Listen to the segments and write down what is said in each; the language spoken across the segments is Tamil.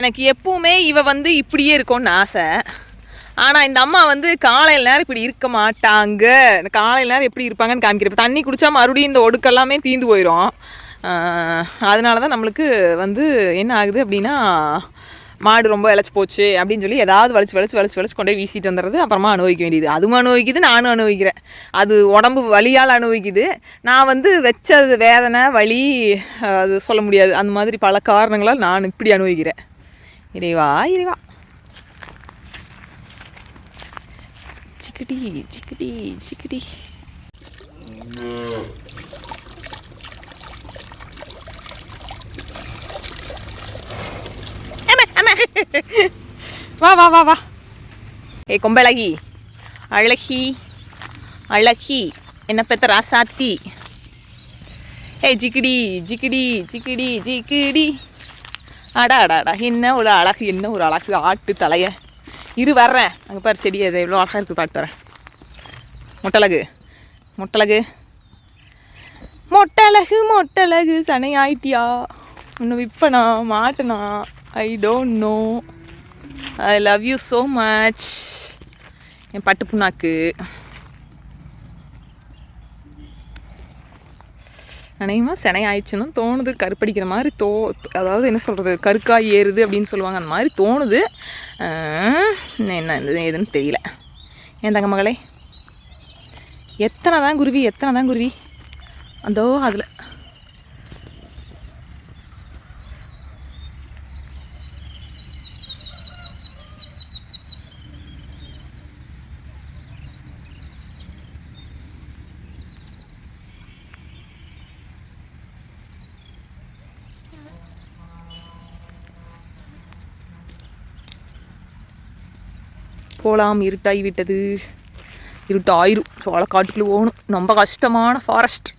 எனக்கு எப்பவுமே இவ வந்து இப்படியே இருக்கும்னு ஆசை. ஆனால் இந்த அம்மா வந்து காலையில் நேரம் இப்படி இருக்க மாட்டாங்க. காலையில் நேரம் எப்படி இருப்பாங்கன்னு காமிக்கிறேன். தண்ணி குடித்தா மறுபடியும் இந்த ஒடுக்கெல்லாமே தீந்து போயிடும். அதனால தான் நம்மளுக்கு வந்து என்ன ஆகுது அப்படின்னா, மாடு ரொம்ப இழைச்சி போச்சு அப்படின்னு சொல்லி ஏதாவது வலிச்சு கொண்டே வீசிட்டு வந்துடுறது. அப்புறமா அனுபவிக்க வேண்டியது. அதுவும் அனுபவிக்குது, நானும் அனுபவிக்கிறேன். அது உடம்பு வலியால் அனுபவிக்குது. நான் வந்து வச்சது வேதனை வலி அது சொல்ல முடியாது. அந்த மாதிரி பல காரணங்களால் நான் இப்படி அனுபவிக்கிறேன். இறைவா இறைவா. சிக்கடி சிக்கடி சிக்கடி. வா வா வா வா. ஏ கொம்பழகி, அழகி அழகி, என்ன பெத்த ராசாத்தி. ஏ ஜிக்கிடி ஜிக்கிடி ஜிக்கிடி ஜிக்கிடி. அடா அடா அடா, என்ன ஒரு அழகு, என்ன ஒரு அழகு. ஆட்டு தலைய இரு வர்றேன். அங்கே பாரு செடி, அது எவ்வளோ அழகாக இருக்குது, பாட்டு வரேன். மொட்டழகு மொட்டழகு மொட்டழகு மொட்டழகு, சனை ஆயிட்டியா? இன்னும் விற்பனா மாட்டனா? I don't know. I love you so much என் பட்டு புண்ணாக்கு. அநேகமாக சினை ஆயிடுச்சுன்னு தோணுது. கருப்படிக்கிற மாதிரி அதாவது என்ன சொல்கிறது, கருக்காய் ஏறுது அப்படின்னு சொல்லுவாங்க. அந்த மாதிரி தோணுது. என்ன ஏதுன்னு தெரியல. என் தங்க மகளே, எத்தனை தான் குருவி அந்தோ அதில். போகலாம், இருட்டாகி விட்டது. இருட்டாயிரும். சோளக்காட்டுக்குள்ளே போகணும். ரொம்ப கஷ்டமான ஃபாரஸ்ட்.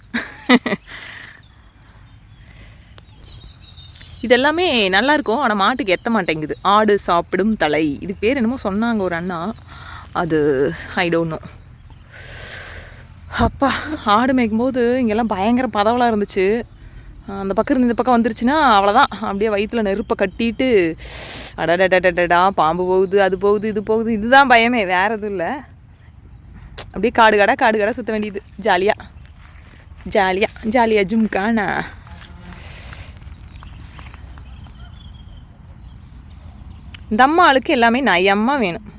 இதெல்லாமே நல்லாயிருக்கும், ஆனால் மாட்டுக்கு எத்த மாட்டேங்குது. ஆடு சாப்பிடும் தலை, இதுக்கு பேர் என்னமோ சொன்னாங்க ஒரு அண்ணா. அது ஐ டோன்ட் நோ. அப்பா, ஆடு மேய்க்கும்போது இங்கெல்லாம் பயங்கர பதவலாக இருந்துச்சு. அந்த பக்கம் இருந்து இந்த பக்கம் வந்துருச்சுன்னா அவ்வளோதான். அப்படியே வயிற்றில் நெருப்பை கட்டிட்டு அடடடடடா, பாம்பு போகுது, அது போகுது, இது போகுது. இதுதான் பயமே, வேறு எதுவும் இல்லை. அப்படியே காடு கடை சுற்ற வேண்டியது. ஜாலியாக ஜும்கானா. இந்த அம்மாளுக்கு எல்லாமே நயமாக வேணும்.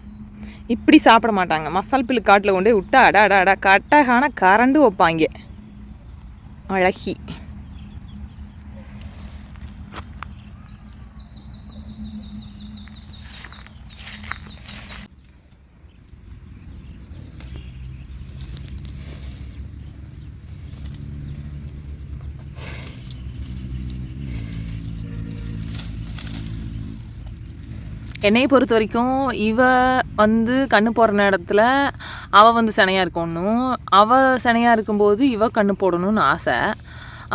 இப்படி சாப்பிட மாட்டாங்க. மசால் பில்லு காட்டில் கொண்டு விட்டா அடா கட்டகான கரண்டு வைப்பாங்க. அழகி. என்னை பொறுத்த வரைக்கும் இவ வந்து கண்ணு போடுற நேரத்தில் அவள் வந்து சினையாக இருக்கணும். அவள் சினையாக இருக்கும்போது இவ கண்ணு போடணும்னு ஆசை.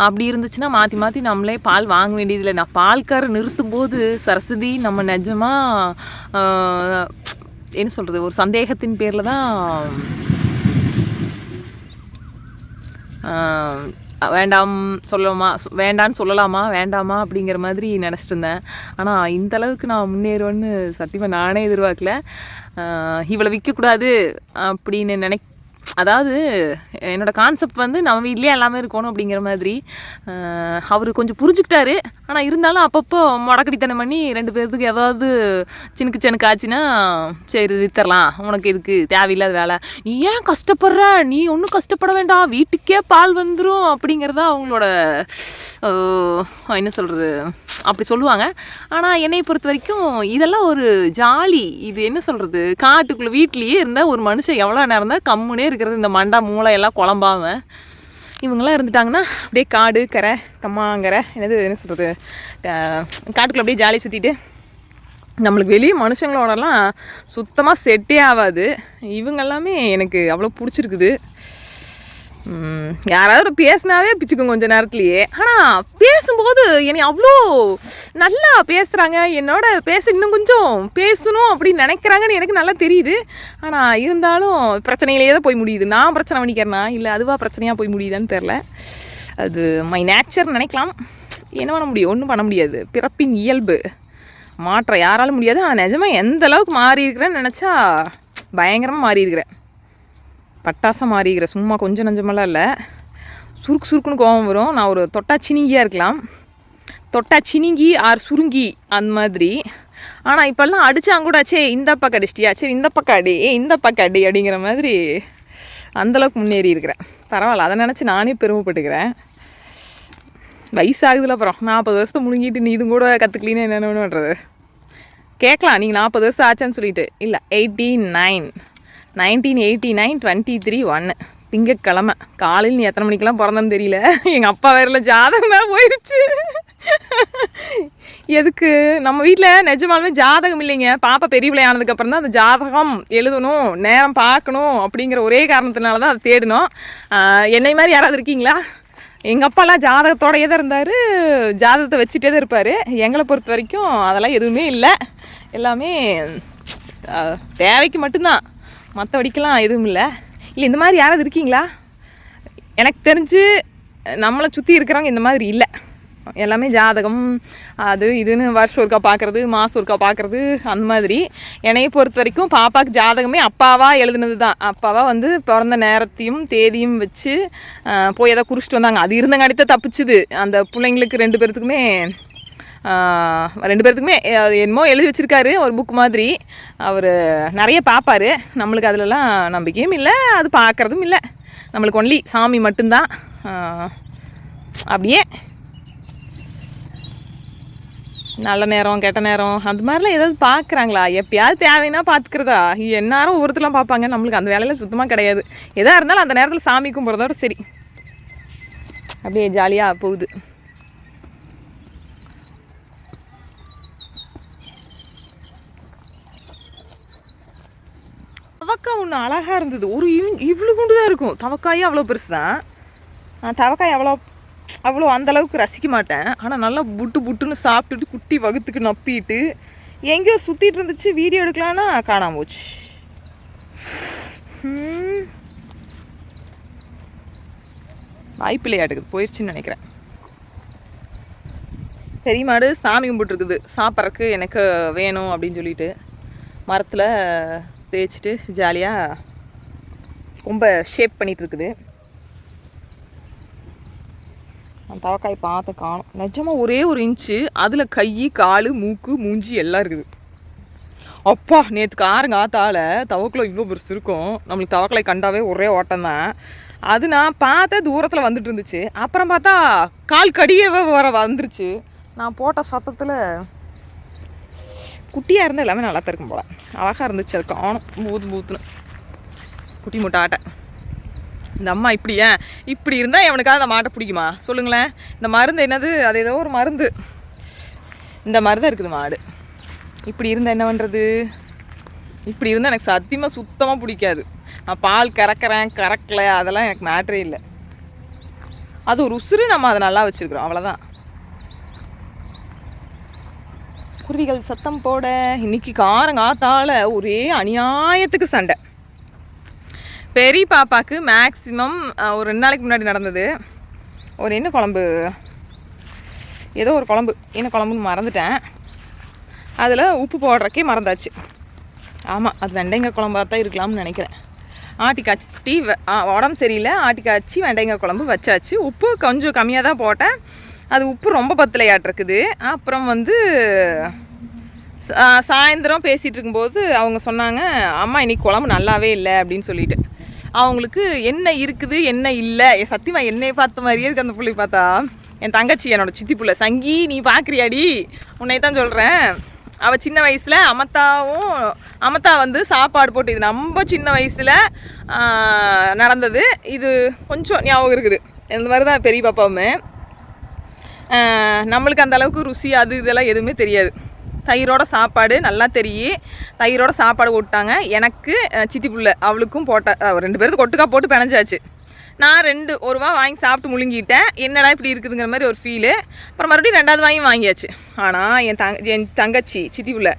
அப்படி இருந்துச்சுன்னா மாற்றி நம்மளே பால் வாங்க வேண்டியதில்லை. நான் பால்கார நிறுத்தும் போது சரஸ்வதி நம்ம நிஜமாக என்ன சொல்கிறது, ஒரு சந்தேகத்தின் பேரில் தான் வேண்டான்னு சொல்லலாமா வேண்டாமா அப்படிங்கிற மாதிரி நினச்சிட்டு இருந்தேன். ஆனால் இந்தளவுக்கு நான் முன்னேறுவேன்னு சத்தியமாக நானே எதிர்பார்க்கல. இவளை விற்கக்கூடாது அப்படின்னு அதாவது என்னோடய கான்செப்ட் வந்து நம்ம வீட்லேயே எல்லாமே இருக்கணும் அப்படிங்கிற மாதிரி. அவர் கொஞ்சம் புரிஞ்சுக்கிட்டாரு. ஆனால் இருந்தாலும் அப்பப்போ முடக்கடித்தனம் பண்ணி 2 பேர்த்துக்கு ஏதாவது சினுக்கு ஆச்சுன்னா சரி வித்தரலாம், உனக்கு இதுக்கு தேவையில்லாத வேலை, நீ ஏன் கஷ்டப்படுற, நீ ஒன்றும் கஷ்டப்பட வேண்டாம், வீட்டுக்கே பால் வந்துடும் அப்படிங்கிறதா அவங்களோட என்ன சொல்கிறது, அப்படி சொல்லுவாங்க. ஆனால் என்னை பொறுத்த வரைக்கும் இதெல்லாம் ஒரு ஜாலி. இது என்ன சொல்கிறது, காட்டுக்குள்ளே வீட்லேயே இருந்தால் ஒரு மனுஷன் எவ்வளோ நேரம் தான் கம்முனே இருக்கிறது. இந்த மண்டா மூளையெல்லாம் குழம்பாமல் இவங்களாம் இருந்துட்டாங்கன்னா அப்படியே காடு கரை கம்மாங்கரை என்ன சொல்கிறது, காட்டுக்குள்ளே அப்படியே ஜாலி சுற்றிட்டு. நம்மளுக்கு வெளியே மனுஷங்களோடலாம் சுத்தமாக செட்டே ஆகாது. இவங்க எல்லாமே எனக்கு அவ்வளோ பிடிச்சிருக்குது. யாராவது பேசினாவே பிச்சுக்கும் கொஞ்சம் நேரத்துலையே. ஆனால் பேசும்போது என்னை அவ்வளோ நல்லா பேசுகிறாங்க. என்னோட இன்னும் கொஞ்சம் பேசணும் அப்படின்னு நினைக்கிறாங்கன்னு எனக்கு நல்லா தெரியுது. ஆனால் இருந்தாலும் பிரச்சனையிலேயே தான் போய் முடியுது. நான் பிரச்சனை பண்ணிக்கிறேன்னா இல்லை அதுவாக பிரச்சனையாக போய் முடியுதான்னு தெரில. அது மை நேச்சர் நினைக்கலாம். என்ன பண்ண முடியும், ஒன்றும் பண்ண முடியாது. பிறப்பின் இயல்பு. மாற்றம் யாராலும் முடியாது. ஆனால் நிஜமாக எந்த அளவுக்கு மாறி இருக்கிறேன்னு நினச்சா பயங்கரமாக மாறி இருக்கிறேன். பட்டாசாக மாறி இருக்கிறேன். சும்மா கொஞ்சம் நஞ்சமெல்லாம் இல்லை. சுருக்குன்னு கோபம் வரும். நான் ஒரு தொட்டா சினிங்கியாக இருக்கலாம், தொட்டா சினிங்கி ஆர் சுருங்கி அந்த மாதிரி. ஆனால் இப்போல்லாம் அடித்தாங்க சே இந்த பக்கம் அடிச்சிட்டியா, சரி இந்த பக்கம் அடி, இந்த பக்கம் அடி அப்படிங்கிற மாதிரி அந்தளவுக்கு முன்னேறி இருக்கிறேன். பரவாயில்ல, அதை நினச்சி நானே பெருமைப்பட்டுக்கிறேன். வயசாகுதுல, அப்புறம் 40 வருஷத்தை முழுங்கிட்டு நீ இதுவும் கூட கற்றுக்கலின்னு என்னென்ன பண்ணுறது? கேட்கலாம் நீங்கள் 40 வருஷம் ஆச்சான்னு சொல்லிட்டு. இல்லை, 1989 23/1 திங்கக்கிழமை காலையில். நீ எத்தனை மணிக்கெல்லாம் பிறந்தன்னு தெரியல. எங்கள் அப்பா வேறு ஜாதகம் வேறு போயிடுச்சு. எதுக்கு நம்ம வீட்டில் நிஜமாலுமே ஜாதகம் இல்லைங்க. பாப்பா பெரிய பிள்ளை ஆனதுக்கப்புறம் தான் அந்த ஜாதகம் எழுதணும், நேரம் பார்க்கணும் அப்படிங்கிற ஒரே காரணத்தினால தான் அதை தேடணும். என்னை மாதிரி யாராவது இருக்கீங்களா? எங்கள் அப்பாலாம் ஜாதகத்தோடையே தான் இருந்தார், ஜாதகத்தை வச்சுட்டே தான் இருப்பார். எங்களை பொறுத்த வரைக்கும் அதெல்லாம் எதுவுமே இல்லை. எல்லாமே தேவைக்கு மட்டும்தான், மற்றபடிக்கெல்லாம் எதுவும் இல்லை. இல்லை, இந்த மாதிரி யாராவது இருக்கீங்களா? எனக்கு தெரிஞ்சு நம்மளை சுற்றி இருக்கிறவங்க இந்த மாதிரி இல்லை. எல்லாமே ஜாதகம் அது இதுன்னு வருஷம் ஒருக்கா பார்க்குறது, மாதம் ஒருக்கா பார்க்குறது அந்த மாதிரி. என்னையை பொறுத்த வரைக்கும் பாப்பாவுக்கு ஜாதகமே அப்பாவாக எழுதுனது தான். அப்பாவாக வந்து பிறந்த நேரத்தையும் தேதியும் வச்சு போய் எதாவது குறிச்சிட்டு வந்தாங்க. அது இருந்தங்காடித்தான் தப்பிச்சுது. அந்த பிள்ளைங்களுக்கு 2 பேர்த்துக்குமே என்னமோ எழுதி வச்சுருக்காரு ஒரு புக் மாதிரி. அவர் நிறைய பார்ப்பார். நம்மளுக்கு அதிலலாம் நம்பிக்கையும் இல்லை, அது பார்க்குறதும் இல்லை. நம்மளுக்கு ஒன்லி சாமி மட்டும்தான். அப்படியே நல்ல நேரம் கெட்ட நேரம் அந்த மாதிரிலாம் ஏதாவது பார்க்குறாங்களா? எப்பயாவது தேவைன்னா பார்த்துக்கிறதா? எந்நேரம் ஒவ்வொருத்தலாம் பார்ப்பாங்க. நம்மளுக்கு அந்த வேலையில் சுத்தமாக கிடையாது. எதாக இருந்தாலும் அந்த நேரத்தில் சாமி கும்பிட்றதோட சரி, அப்படியே ஜாலியாக போகுது. தவக்காய் ஒன்று அழகாக இருந்தது. ஒரு இவ்வளோ குண்டு தான் இருக்கும். தவக்காயும் அவ்வளோ பெருசு தான். நான் தவக்காய் அவ்வளோ அந்தளவுக்கு ரசிக்க மாட்டேன். ஆனால் நல்லா புட்டுன்னு சாப்பிட்டுட்டு குட்டி வகுத்துக்கு நப்பிட்டு எங்கேயோ சுற்றிட்டு இருந்துச்சு. வீடியோ எடுக்கலான்னா காணாமல் போச்சு. வாய்ப்பில்லையாட்டுக்குது, போயிடுச்சுன்னு நினைக்கிறேன். பெரிய மாடு சாமி கும்பிட்டுருக்குது. சாப்பிட்றதுக்கு எனக்கு வேணும் அப்படின்னு சொல்லிட்டு மரத்தில் தேய்ச்சிட்டு ஜாலியாக ரொம்ப ஷேப் பண்ணிகிட்ருக்குது. அந்த தவக்காய் பார்த்து காணும். நிஜமாக ஒரே 1 இன்ச்சு. அதில் கை, கால், மூக்கு, மூஞ்சி எல்லாம் இருக்குது. அப்பா, நேற்று காத்தால் தவக்கில் இவ்வளோ பெருசு இருக்கும். நம்மளுக்கு தவக்கலை கண்டாவே ஒரே ஓட்டம்தான். அது நான் பார்த்த தூரத்தில் வந்துட்டு இருந்துச்சு. அப்புறம் பார்த்தா கால் கடியவே வந்துருச்சு. நான் போட்ட சத்தத்தில் குட்டியாக இருந்தால் எல்லாமே நல்லா தான் இருக்கும் போல். அழகாக இருந்துச்சு. அது காணும் பூத்துன்னு குட்டி முட்டை ஆட்டை. இந்த அம்மா இப்படி இருந்தால் எவனுக்காக அந்த மாட்டை பிடிக்குமா சொல்லுங்களேன்? இந்த மருந்து என்னது, அது ஏதோ ஒரு மருந்து. இந்த மாதிரி தான் இருக்குது மாடு. இப்படி இருந்தால் என்ன பண்ணுறது? இப்படி இருந்தால் எனக்கு சத்தியமாக சுத்தமாக பிடிக்காது. நான் பால் கறக்கலை அதெல்லாம் எனக்கு மேட்டரே இல்லை. அது ஒரு உசுறு, நம்ம அதை நல்லா வச்சுருக்குறோம், அவ்வளோதான். குருவிகள் சத்தம் போட இன்னைக்கு காத்தால ஒரே அநியாயத்துக்கு சண்டை. பெரிய பாப்பாவுக்கு மேக்ஸிமம் ஒரு 2 நாளைக்கு முன்னாடி நடந்தது. ஒரு என்ன குழம்பு, ஏதோ ஒரு குழம்பு, என்ன குழம்புன்னு மறந்துட்டேன். அதில் உப்பு போடுறக்கே மறந்தாச்சு. ஆமாம், அது வெண்டைக்காய் குழம்பாக தான் இருக்கலாம்னு நினைக்கிறேன். ஆட்டி காய்ச்சி உடம்பு சரியில்லை, ஆட்டி காய்ச்சி வெண்டைக்காய் குழம்பு வச்சாச்சு. உப்பு கொஞ்சம் கம்மியாக தான் போட்டேன். அது உப்பு ரொம்ப பத்தலையாட்டிருக்குது. அப்புறம் வந்து சாயந்தரம் பேசிகிட்டு இருக்கும்போது அவங்க சொன்னாங்க, அம்மா இன்னைக்கு குழம்பு நல்லாவே இல்லை அப்படின்னு சொல்லிட்டு. அவங்களுக்கு என்ன இருக்குது என்ன இல்லை, சத்தியமாக என்னை பார்த்த மாதிரியே இருக்குது அந்த பிள்ளை பார்த்தா. என் தங்கச்சி, என்னோட சித்தி பிள்ளை சங்கி, நீ பார்க்குறியாடி, உன்னை தான் சொல்கிறேன். அவள் சின்ன வயசில் அமத்தா வந்து சாப்பாடு போட்டு, இது ரொம்ப சின்ன வயசில் நடந்தது. இது கொஞ்சம் ஞாபகம் இருக்குது. இந்த மாதிரி தான் பெரிய பாப்பாவுமே. நம்மளுக்கு அந்த அளவுக்கு ருசி அது இதெல்லாம் எதுவுமே தெரியாது. தயிரோட சாப்பாடு நல்லா தெரியும். தயிரோட சாப்பாடு போட்டாங்க எனக்கு, சித்தி புள்ள அவளுக்கும் போட்டா. 2 பேருக்கு ஒட்டுக்கா போட்டு பிணைஞ்சாச்சு. நான் ஒரு வா வாங்கி சாப்பிட்டு முழுங்கிட்டேன். என்னடா இப்படி இருக்குதுங்கிற மாதிரி ஒரு ஃபீலு. அப்புறம் மறுபடியும் 2வது வாங்கியாச்சு. ஆனால் என் தங்கச்சி சித்தி பிள்ளை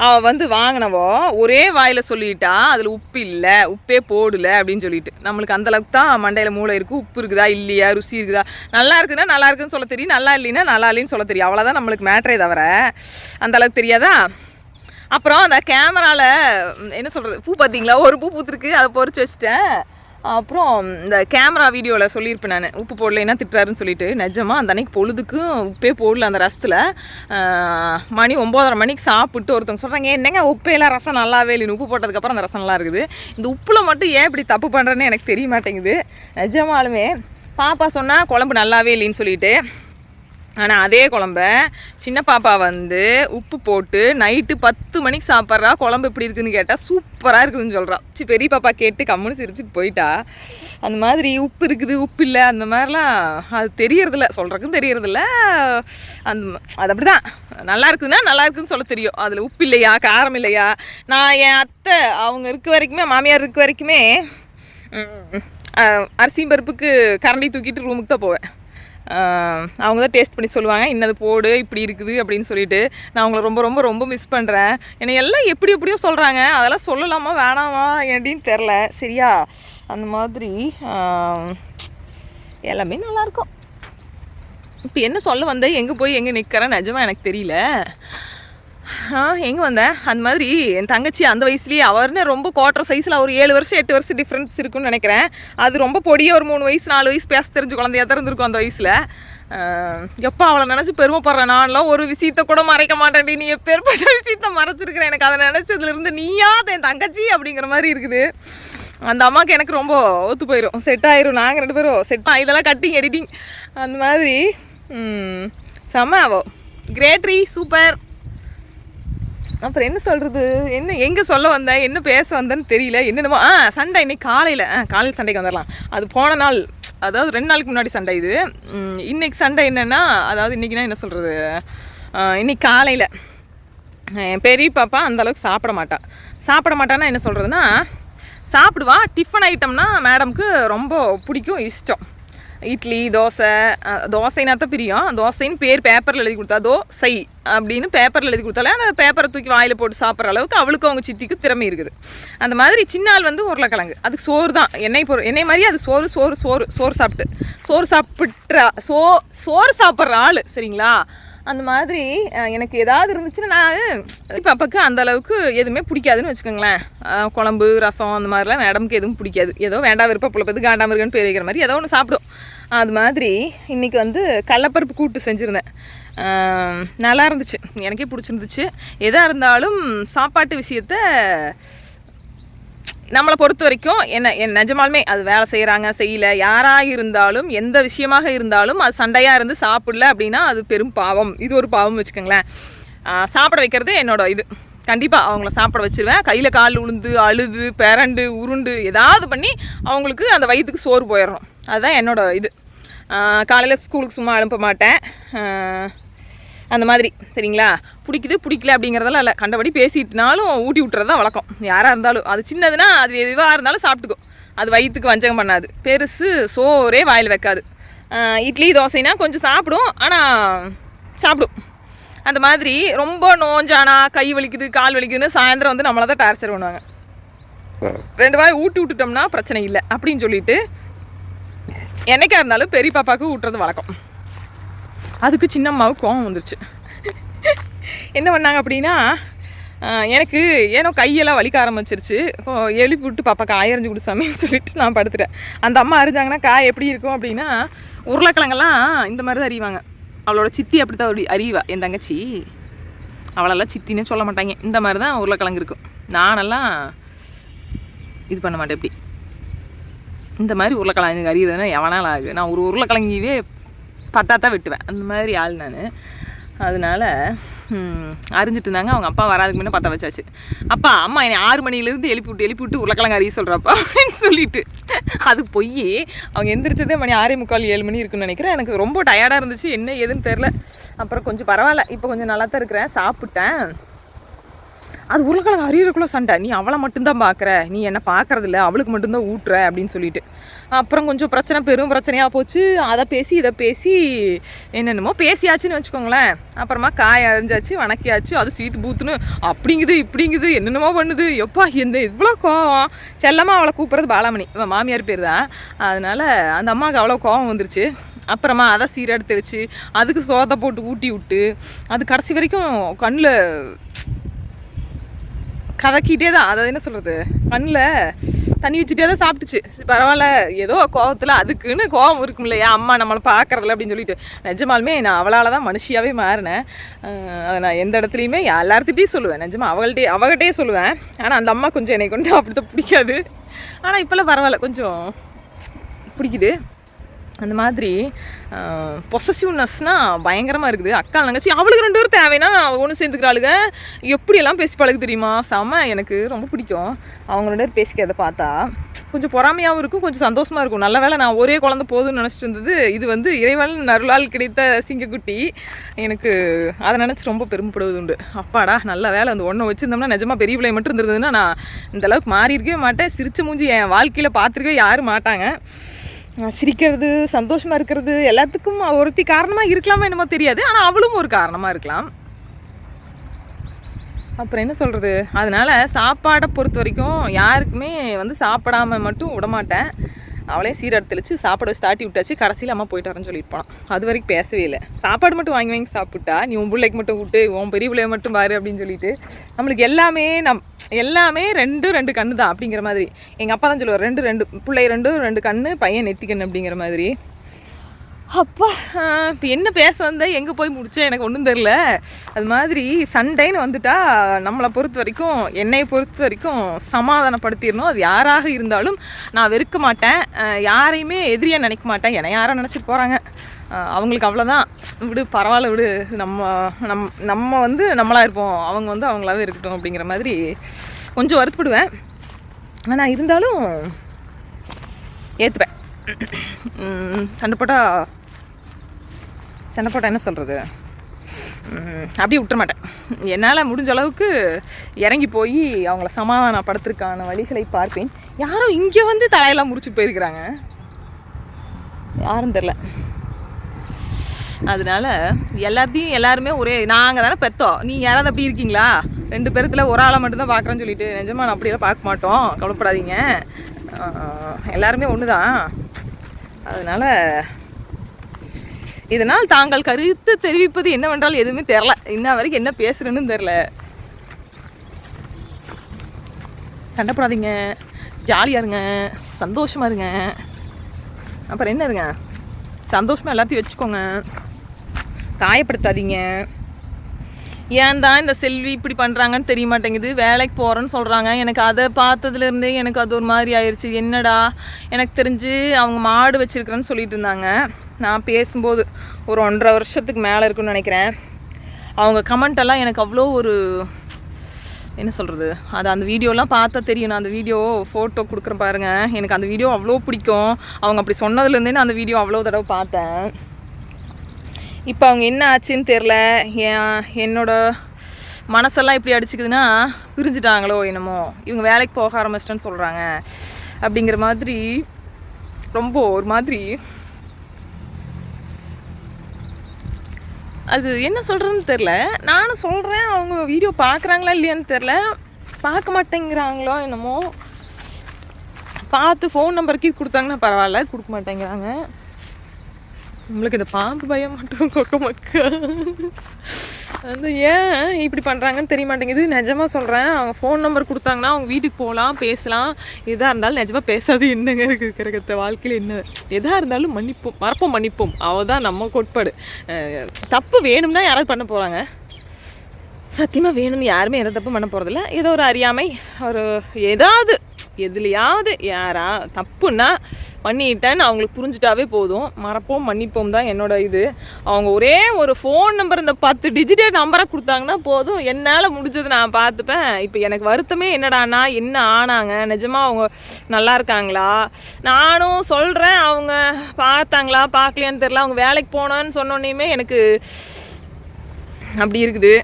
அவள் வந்து வாங்கினவோ ஒரே வாயில் சொல்லிட்டா அதில் உப்பு இல்லை, உப்பே போடலை அப்படின்னு சொல்லிட்டு. நம்மளுக்கு அந்தளவுக்கு தான் மண்டையில் மூளை இருக்குது. உப்பு இருக்குதா இல்லையா, ருசி இருக்குதா, நல்லா இருக்குன்னா நல்லா இருக்குன்னு சொல்ல தெரியும், நல்லா இல்லைன்னா நல்லா இல்லைன்னு சொல்ல தெரியும். அவ்வளோதான் நம்மளுக்கு மேட்ரே தவிர அந்தளவுக்கு தெரியாதா. அப்புறம் அந்த கேமராவில் என்ன சொல்கிறது, பூ பார்த்தீங்களா, ஒரு பூ பூத்துருக்கு, அதை பொறிச்சு வச்சுட்டேன். அப்புறம் இந்த கேமரா வீடியோவில் சொல்லியிருப்பேன் நான், உப்பு போடலைன்னா திட்டுறாருன்னு சொல்லிட்டு. நிஜமாக அந்த அன்னைக்கு பொழுதுக்கும் உப்பே போடல அந்த ரசத்தில். மணி 9:30 மணிக்கு சாப்பிட்டு ஒருத்தவங்க சொல்கிறாங்க, என்னங்க உப்பையெல்லாம் ரசம் நல்லாவே இல்லைன்னு. உப்பு போட்டதுக்கப்புறம் அந்த ரசம் நல்லா இருக்குது. இந்த உப்பில் மட்டும் ஏன் இப்படி தப்பு பண்ணுறேன்னு எனக்கு தெரிய மாட்டேங்குது. நிஜமாலுமே பாப்பா சொன்னால் குழம்பு நல்லாவே இல்லைன்னு சொல்லிட்டு. ஆனால் அதே குழம்ப சின்ன பாப்பா வந்து உப்பு போட்டு நைட்டு 10 மணிக்கு சாப்பிட்றா. குழம்பு எப்படி இருக்குதுன்னு கேட்டால் சூப்பராக இருக்குதுன்னு சொல்கிறா. பெரிய பாப்பா கேட்டு கம்முன்னு சிரிச்சுட்டு போயிட்டா. அந்த மாதிரி உப்பு இருக்குது, உப்பு இல்லை, அந்த மாதிரிலாம் அது தெரியறதில்ல, சொல்கிறதுக்கும் தெரியறதில்ல. அது அப்படி தான். நல்லா இருக்குதுன்னா நல்லா இருக்குதுன்னு சொல்ல தெரியும். அதில் உப்பு இல்லையா, காரம் இல்லையா. நான் என் அத்தை அவங்க இருக்க வரைக்குமே, மாமியார் இருக்க வரைக்குமே அரிசியும் பருப்புக்கு கரண்டி தூக்கிட்டு ரூமுக்கு தான் போவேன். அவங்க தான் டேஸ்ட் பண்ணி சொல்லுவாங்க, இன்னது போடு இப்படி இருக்குது அப்படின்னு சொல்லிட்டு. நான் அவங்கள ரொம்ப ரொம்ப ரொம்ப மிஸ் பண்ணுறேன். என்னை எல்லாம் எப்படியோ சொல்கிறாங்க, அதெல்லாம் சொல்லலாமா வேணாமா எப்படின்னு தெரில. சரியா, அந்த மாதிரி எல்லாமே நல்லாயிருக்கும். இப்போ என்ன சொல்ல வந்தேன், எங்கே போய் எங்கே நிற்கிறேன் நிஜமாக எனக்கு தெரியல. எங்கே வந்தேன். அந்த மாதிரி என் தங்கச்சி அந்த வயசுலேயே, அவர்னு ரொம்ப குவார்டர் சைஸில் ஒரு 7 வருஷம் 8 வருஷம் டிஃப்ரென்ஸ் இருக்குன்னு நினைக்கிறேன். அது ரொம்ப பொடியே ஒரு 3 வயசு 4 வயசு பேச தெரிஞ்ச குழந்தையாக தான் இருந்திருக்கும் அந்த வயசில். எப்போ அவளை நினச்சி பெருமைப்படுறேன். நான்லாம் ஒரு விஷயத்தை கூட மறைக்க மாட்டேன்டி, நீ எப்பேற்பட்ட விஷயத்த மறைச்சிருக்கிறேன். எனக்கு அதை நினச்சதுலேருந்து நீயா என் தங்கச்சி அப்படிங்கிற மாதிரி இருக்குது. அந்த அம்மாவுக்கு எனக்கு ரொம்ப ஒத்து போயிடும், செட் ஆயிரும். நாங்கள் 2 பேரும் செட் இதெல்லாம் கட்டிங் எடிட்டிங் அந்த மாதிரி செம்ம. கிரேட்ரி சூப்பர். அப்புறம் என்ன சொல்கிறது, என்ன எங்கே சொல்ல வந்தேன், என்ன பேச வந்தேன்னு தெரியல. என்னென்னமோ சண்டை இன்னைக்கு காலையில் சண்டைக்கு வந்துடலாம். அது போன நாள், அதாவது 2 நாளைக்கு முன்னாடி சண்டை. இது இன்றைக்கி சண்டை என்னென்னா, அதாவது இன்றைக்கினா என்ன சொல்கிறது, இன்றைக்கி காலையில் என் பெரிய பாப்பா அந்தளவுக்கு சாப்பிட மாட்டான்னா என்ன சொல்கிறதுனா, சாப்பிடுவா. டிஃபன் ஐட்டம்னா மேடம்க்கு ரொம்ப பிடிக்கும், இஷ்டம். இட்லி, தோசைனா தான் பிரியம். தோசைன்னு பேப்பரில் எழுதி கொடுத்தா, தோசை அப்படின்னு பேப்பரில் எழுதி கொடுத்தாலே அந்த பேப்பரை தூக்கி வாயில் போட்டு சாப்பிட்ற அளவுக்கு அவளுக்கும் அவங்க சித்திக்கு திறமை இருக்குது. அந்த மாதிரி சின்னால் வந்து உருளைக்கிழங்கு, அதுக்கு சோறு தான். என்னை மாதிரி அது சோறு சாப்பிட்ற ஆள். சரிங்களா, அந்த மாதிரி எனக்கு ஏதாவது இருந்துச்சுன்னா, நான் பாப்பாவுக்கு அந்த அளவுக்கு எதுவுமே பிடிக்காதுன்னு வச்சுக்கோங்களேன். குழம்பு, ரசம் அந்த மாதிரிலாம் மேடமுக்கு எதுவும் பிடிக்காது. ஏதோ வேண்டாம் விருப்ப புள்ளப்பது காண்டாம இருக்குன்னு பேர் வைக்கிற மாதிரி ஏதோ ஒன்று சாப்பிடும். அது மாதிரி இன்றைக்கி வந்து கடலப்பருப்பு கூட்டு செஞ்சுருந்தேன். நல்லா இருந்துச்சு, எனக்கே பிடிச்சிருந்துச்சு. எதாக இருந்தாலும் சாப்பாட்டு விஷயத்த நம்மளை பொறுத்த வரைக்கும் என் நிஜமாலுமே அது வேலை செய்கிறாங்க செய்யலை, யாராக இருந்தாலும் எந்த விஷயமாக இருந்தாலும் அது சண்டையாக இருந்து சாப்பிடல அப்படின்னா அது பெரும் பாவம். இது ஒரு பாவம் வச்சுக்கோங்களேன். சாப்பிட வைக்கிறது என்னோட இது. கண்டிப்பாக அவங்கள சாப்பிட வச்சுருவேன். கையில் கால் உளுந்து அழுது பெரண்டு உருண்டு ஏதாவது பண்ணி அவங்களுக்கு அந்த வயிற்றுக்கு சோறு போயிடணும். அதுதான் என்னோட இது. காலையில் ஸ்கூலுக்கு சும்மா அனுப்ப மாட்டேன் அந்த மாதிரி. சரிங்களா, பிடிக்கல அப்படிங்கிறதெல்லாம் இல்லை. கண்டபடி பேசிட்டுனாலும் ஊட்டி விட்டுறது தான் வழக்கம். யாராக இருந்தாலும் அது சின்னதுன்னா அது எதுவாக இருந்தாலும் சாப்பிட்டுக்கும். அது வயிற்றுக்கு வஞ்சகம் பண்ணாது. பெருசு சோறே வாயில் வைக்காது. இட்லி தோசைனா கொஞ்சம் சாப்பிடும், ஆனால் சாப்பிடும். அந்த மாதிரி ரொம்ப நோஞ்சானா கை வலிக்குது கால் வலிக்குதுன்னு சாயந்தரம் வந்து நம்மளை தான் டார்ச்சர் பண்ணுவாங்க. 2 வாய் ஊட்டி விட்டுட்டோம்னா பிரச்சனை இல்லை அப்படின்னு சொல்லிட்டு என்னைக்கா இருந்தாலும் பெரிய பாப்பாவுக்கு ஊட்டுறது வழக்கம். அதுக்கு சின்னம்மாவுக்கு கோவம் வந்துருச்சு. என்ன பண்ணாங்க அப்படின்னா, எனக்கு ஏனோ கையெல்லாம் வலிக்க ஆரம்பிச்சிருச்சு. எழுப்பி விட்டு பாப்பா காய் அரிஞ்சு கொடுசாமின்னு சொல்லிட்டு நான் படுத்துட்டேன். அந்த அம்மா அறிஞ்சாங்கன்னா காய் எப்படி இருக்கும் அப்படின்னா, உருளைக்கிழங்கெல்லாம் இந்த மாதிரி தான் அறிவாங்க. அவளோட சித்தி அப்படி தான் அறிவா. என் தங்கச்சி அவளெல்லாம் சித்தின்னு சொல்ல மாட்டாங்க. இந்த மாதிரி தான் உருளைக்கிழங்கு இருக்கும். நானெல்லாம் இது பண்ண மாட்டேன். எப்படி இந்த மாதிரி உருளைக்கிழங்கு அறியுதுன்னா எவனால ஆகு. நான் ஒரு உருளைக்கிழங்கிவே பத்தாத்தான் வெட்டுவேன். அந்த மாதிரி ஆள் நான். அதனால் அரிஞ்சிட்டு இருந்தாங்க. அவங்க அப்பா வராதுக்கு முன்னே பற்ற வச்சாச்சு. அம்மா என்னை 6 மணிலேருந்து எழுப்பி விட்டு உருளைக்கிழங்கு அறிய சொல்கிறப்பா அப்படின்னு சொல்லிட்டு. அது பொய். அவங்க எந்திரிச்சதே மணி 6:45 7 மணி இருக்குன்னு நினைக்கிறேன். எனக்கு ரொம்ப டயர்டாக இருந்துச்சு, என்ன ஏதுன்னு தெரில. அப்புறம் கொஞ்சம் பரவாயில்ல, இப்போ கொஞ்சம் நல்லா தான் இருக்கிறேன். சாப்பிட்டேன். அது உருளைக்கிழங்கு அறியறக்குள்ள சண்டை. நீ அவளை மட்டும்தான் பார்க்குற, நீ என்ன பார்க்குறதில்ல, அவளுக்கு மட்டும்தான் ஊட்டுற அப்படின்னு சொல்லிட்டு. அப்புறம் கொஞ்சம் பிரச்சனை பெரும் பிரச்சனையாக போச்சு. அதை பேசி இதை பேசி என்னென்னமோ பேசியாச்சுன்னு வச்சுக்கோங்களேன். அப்புறமா காய் அரைஞ்சாச்சு, வணக்கியாச்சு. அது சீத்து பூத்துன்னு அப்படிங்குது இப்படிங்குது என்னென்னமோ பண்ணுது. எப்பா இவ்வளோ கோவம். செல்லமாக அவளை கூப்பிட்றது பாலாமணி, இவன் மாமியார் பேர் தான். அதனால் அந்த அம்மாவுக்கு அவ்வளோ கோவம் வந்துருச்சு. அப்புறமா அதை சீரெடுத்து வச்சு அதுக்கு சோத்தை போட்டு ஊட்டி விட்டு அது கடைசி வரைக்கும் கண்ணில் கதக்கிட்டே தான், அதை என்ன சொல்கிறது, கண்ணில் தண்ணி வச்சுட்டே தான் சாப்பிட்டுச்சு. பரவாயில்ல, ஏதோ கோவத்தில் அதுக்குன்னு கோவம் இருக்கும் இல்லையா, அம்மா நம்மளை பார்க்குறதில்ல அப்படின்னு சொல்லிட்டு. நிஜமாலுமே நான் அவளால் தான் மனுஷியாகவே மாறினேன். அதை நான் எந்த இடத்துலையுமே எல்லார்த்திட்டையும் சொல்லுவேன். நிஜமாக அவகிட்டே சொல்லுவேன். ஆனால் அந்த அம்மா கொஞ்சம் என்னை கொண்டு அப்படித்தான் பிடிக்காது. ஆனால் இப்போல்லாம் பரவாயில்ல, கொஞ்சம் பிடிக்குது. அந்த மாதிரி பொசசிவ்னஸ்னால் பயங்கரமாக இருக்குது. அக்கா தங்கச்சி அவளுக்கு 2 பேரும் தேவைன்னா ஒன்று சேர்ந்துக்கிறாளுங்க. எப்படியெல்லாம் பேசி பழகு தெரியுமா, செம்ம. எனக்கு ரொம்ப பிடிக்கும் அவங்க 2 பேர் பேசிக்கிறத பார்த்தா. கொஞ்சம் பொறாமையாகவும் இருக்கும், கொஞ்சம் சந்தோஷமாக இருக்கும். நல்ல வேளை நான் ஒரே குழந்தை போதும்னு நினச்சிட்டு இருந்தது. இது வந்து இறைவன் அருளால் கிடைத்த சிங்கக்குட்டி. எனக்கு அதை நினச்சி ரொம்ப பெருமைப்படுவது உண்டு. அப்பாடா நல்ல வேலை, அந்த ஒன்றை வச்சுருந்தோம்னா நிஜமாக பெரிய பிள்ளை மட்டும் இருந்ததுன்னா நான் இந்தளவுக்கு மாறி இருக்கவே மாட்டேன். சிரிச்ச மூஞ்சி என் வாழ்க்கையில் பார்த்துருக்கவே யாரும் மாட்டாங்க. சிரிக்கிறது, சந்தோஷமாக இருக்கிறது எல்லாத்துக்கும் ஒருத்தி காரணமாக இருக்கலாமா என்னமோ தெரியாது. ஆனால் அவளும் ஒரு காரணமாக இருக்கலாம். அப்புறம் என்ன சொல்கிறது, அதனால் சாப்பாடை பொறுத்த வரைக்கும் யாருக்குமே வந்து சாப்பிடாமல் மட்டும் விடமாட்டேன். அவளே சீரடை தெளித்து சாப்பாடு வச்சு தாட்டி விட்டாச்சு. கடைசியில் அம்மா போயிட்டு வரேன்னு சொல்லிட்டு போனான். அது வரைக்கும் பேசவே இல்லை. சாப்பாடு மட்டும் வாங்கி வாங்கி சாப்பிட்டா, நீ உன் பிள்ளைக்கு மட்டும் விட்டு உன் பெரிய பிள்ளைய மட்டும் பாரு அப்படின்னு சொல்லிட்டு நம்மளுக்கு எல்லாமே 2 கண்ணு தான் அப்படிங்கிற மாதிரி. எங்கள் அப்பா தான் சொல்லுவார், 2 பிள்ளை 2 கண்ணு, பையன் நெத்திக்கண்ணு அப்படிங்கிற மாதிரி. அப்பா இப்போ என்ன பேச வந்தேன், எங்கே போய் முடித்தேன் எனக்கு ஒன்றும் தெரில. அது மாதிரி சண்டைன்னு வந்துட்டா நம்மளை பொறுத்த வரைக்கும், என்னை பொறுத்த வரைக்கும் சமாதானப்படுத்திடணும். அது யாராக இருந்தாலும் நான் வெறுக்க மாட்டேன். யாரையுமே எதிரியாக நினைக்க மாட்டேன். என்னை யாரும் நினச்சிட்டு போகிறாங்க, அவங்களுக்கு அவ்வளோதான், விடு பரவாயில்ல விடு, நம்ம வந்து நம்மளாக இருப்போம், அவங்க வந்து அவங்களாவே இருக்கட்டும் அப்படிங்கிற மாதிரி கொஞ்சம் வருத்தப்படுவேன். ஆனால் இருந்தாலும் ஏற்றுப்பேன். சண்டை போட்டால் என்ன சொல்கிறது, அப்படியே விட்டுற மாட்டேன். என்னால் முடிஞ்ச அளவுக்கு இறங்கி போய் அவங்கள சமாதானப்படுத்துறதுக்கான வழிகளை பார்ப்பேன். யாரோ இங்கே வந்து தலையெல்லாம் முடிச்சுட்டு போயிருக்கிறாங்க, யாரும் தெரில. அதனால எல்லாருமே ஒரே, நாங்கள் தானே பெற்றோம், நீ யாராவது அப்படி இருக்கீங்களா, 2 பேரத்தில் ஒரு ஆளை மட்டும்தான் பார்க்குறேன்னு சொல்லிட்டு. நிஜமாக நான் அப்படியெல்லாம் பார்க்க மாட்டோம், கவலைப்படாதீங்க, எல்லாருமே ஒன்று தான். அதனால் இதனால் தாங்கள் கருத்து தெரிவிப்பது என்னவென்றால் எதுவுமே தெரில. இன்ன வரைக்கும் என்ன பேசுகிறேன்னு தெரில. சண்டை போடாதீங்க, ஜாலியாக இருங்க, சந்தோஷமாக இருங்க. அப்புறம் என்ன இருங்க, சந்தோஷமாக எல்லாத்தையும் வச்சுக்கோங்க, காயப்படுத்தாதீங்க. ஏன் தான் இந்த செல்வி இப்படி பண்ணுறாங்கன்னு தெரிய மாட்டேங்குது. வேலைக்கு போகிறேன்னு சொல்கிறாங்க. எனக்கு அதை பார்த்ததுலேருந்தே எனக்கு அது ஒரு மாதிரி ஆயிடுச்சு. என்னடா, எனக்கு தெரிஞ்சு அவங்க மாடு வச்சுருக்குறேன்னு சொல்லிட்டு இருந்தாங்க. நான் பேசும்போது ஒரு 1.5 வருஷத்துக்கு மேலே இருக்குன்னு நினைக்கிறேன். அவங்க கமெண்டெல்லாம் எனக்கு அவ்வளோ ஒரு என்ன சொல்கிறது, அது அந்த வீடியோலாம் பார்த்தா தெரியும். நான் அந்த வீடியோ ஃபோட்டோ கொடுக்குறேன் பாருங்கள். எனக்கு அந்த வீடியோ அவ்வளோ பிடிக்கும். அவங்க அப்படி சொன்னதுலேருந்தே நான் அந்த வீடியோ அவ்வளோ தடவை பார்த்தேன். இப்போ அவங்க என்ன ஆச்சுன்னு தெரில. என்னோட மனசெல்லாம் இப்படி அடிச்சுக்குதுன்னா பிரிஞ்சுட்டாங்களோ என்னமோ, இவங்க வேலைக்கு போக ஆரம்பிச்சிட்டேன்னு சொல்கிறாங்க அப்படிங்கிற மாதிரி ரொம்ப ஒரு மாதிரி. அது என்ன சொல்கிறதுன்னு தெரில. நானும் சொல்கிறேன், அவங்க வீடியோ பார்க்குறாங்களா இல்லையான்னு தெரில, பார்க்க மாட்டேங்கிறாங்களோ என்னமோ. பார்த்து ஃபோன் நம்பருக்கு கொடுத்தாங்கன்னா பரவாயில்ல, கொடுக்க மாட்டேங்கிறாங்க. நம்மளுக்கு இந்த பாம்பு பயம் மட்டும் கொக்க மக்கா அந்த ஏன் இப்படி பண்ணுறாங்கன்னு தெரிய மாட்டேங்குது. நிஜமாக சொல்கிறேன், அவங்க ஃபோன் நம்பர் கொடுத்தாங்கன்னா அவங்க வீட்டுக்கு போகலாம், பேசலாம். எதாக இருந்தாலும் நிஜமாக பேசாது என்னங்க இருக்குது கிரகத்தை வாழ்க்கையில். என்ன எதாக இருந்தாலும் மன்னிப்போம், மறப்போம், மன்னிப்போம். அவள் தான் நம்ம கோட்பாடு. தப்பு வேணும்னா யாராவது பண்ண போகிறாங்க, சத்தியமாக வேணும்னு யாருமே எந்த தப்பு பண்ண போகிறதில்ல. ஏதோ ஒரு அறியாமை, ஒரு ஏதாவது எதுலையாவது யாரா தப்புன்னா பண்ணிட்டேன்னு அவங்களுக்கு புரிஞ்சுட்டாவே போதும். மறப்போம், மன்னிப்போம் தான் என்னோட இது. அவங்க ஒரே ஒரு ஃபோன் நம்பர், இந்த 10 டிஜிட்டல் நம்பராக கொடுத்தாங்கன்னா போதும், என்னால் முடிஞ்சது நான் பார்த்துப்பேன். இப்போ எனக்கு வருத்தமே என்னடானா, என்ன ஆனாங்க, நிஜமாக அவங்க நல்லா இருக்காங்களா, நானும் சொல்கிறேன். அவங்க பார்த்தாங்களா பார்க்கலையான்னு தெரில. அவங்க வேலைக்கு போனோன்னு சொன்னோன்னே எனக்கு அப்படி இருக்குது.